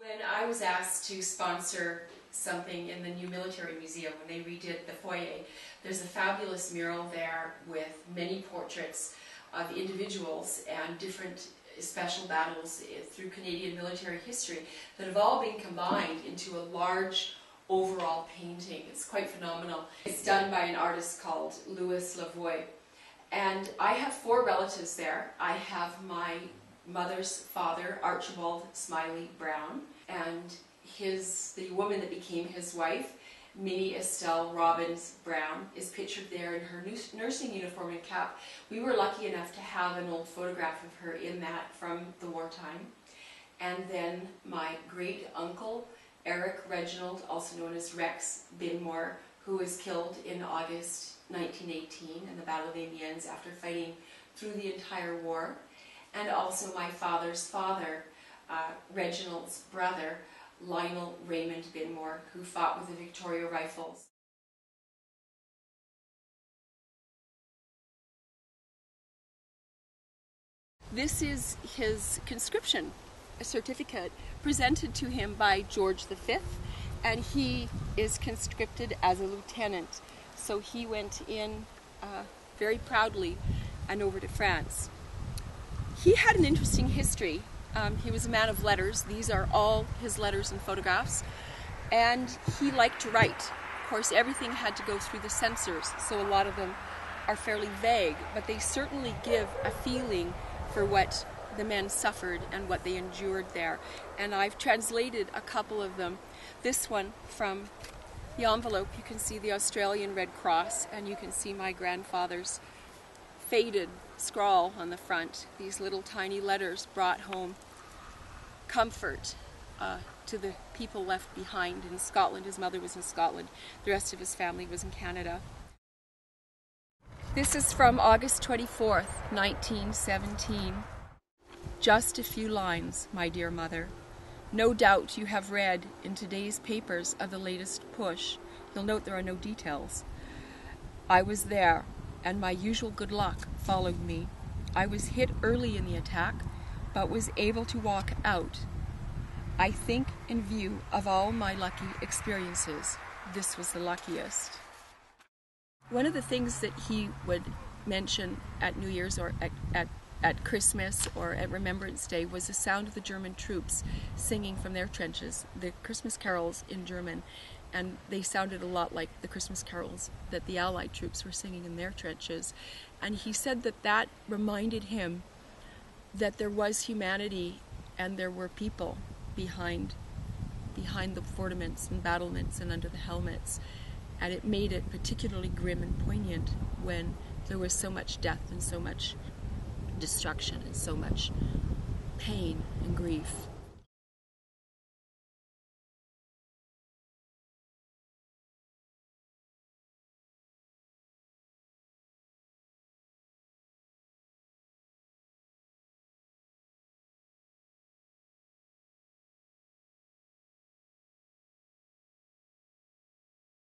When I was asked to sponsor something in the new military museum, when they redid the foyer, there's a fabulous mural there with many portraits of individuals and different special battles through Canadian military history that have all been combined into a large overall painting. It's quite phenomenal. It's done by an artist called Louis Lavoie. And I have 4 relatives there. I have my mother's father, Archibald Smiley Brown, and the woman that became his wife, Minnie Estelle Robbins Brown, is pictured there in her nursing uniform and cap. We were lucky enough to have an old photograph of her in that from the wartime. And then my great uncle, Eric Reginald, also known as Rex Binmore, who was killed in August 1918 in the Battle of Amiens after fighting through the entire war. And also my father's father, Reginald's brother, Lionel Raymond Binmore, who fought with the Victoria Rifles. This is his conscription certificate presented to him by George V, and he is conscripted as a lieutenant. So he went in very proudly and over to France. He had an interesting history. He was a man of letters. These are all his letters and photographs. And he liked to write. Of course, everything had to go through the censors, so a lot of them are fairly vague, but they certainly give a feeling for what the men suffered and what they endured there. And I've translated a couple of them. This one from the envelope, you can see the Australian Red Cross, and you can see my grandfather's faded scrawl on the front. These little tiny letters brought home comfort to the people left behind in Scotland. His mother was in Scotland. The rest of his family was in Canada. This is from August 24th, 1917. Just a few lines, my dear mother. No doubt you have read in today's papers of the latest push. You'll note there are no details. I was there, and my usual good luck followed me. I was hit early in the attack, but was able to walk out. I think, in view of all my lucky experiences, this was the luckiest. One of the things that he would mention at New Year's or at Christmas or at Remembrance Day was the sound of the German troops singing from their trenches, the Christmas carols in German, and they sounded a lot like the Christmas carols that the Allied troops were singing in their trenches. And he said that that reminded him that there was humanity and there were people behind the fortiments and battlements and under the helmets. And it made it particularly grim and poignant when there was so much death and so much destruction and so much pain and grief.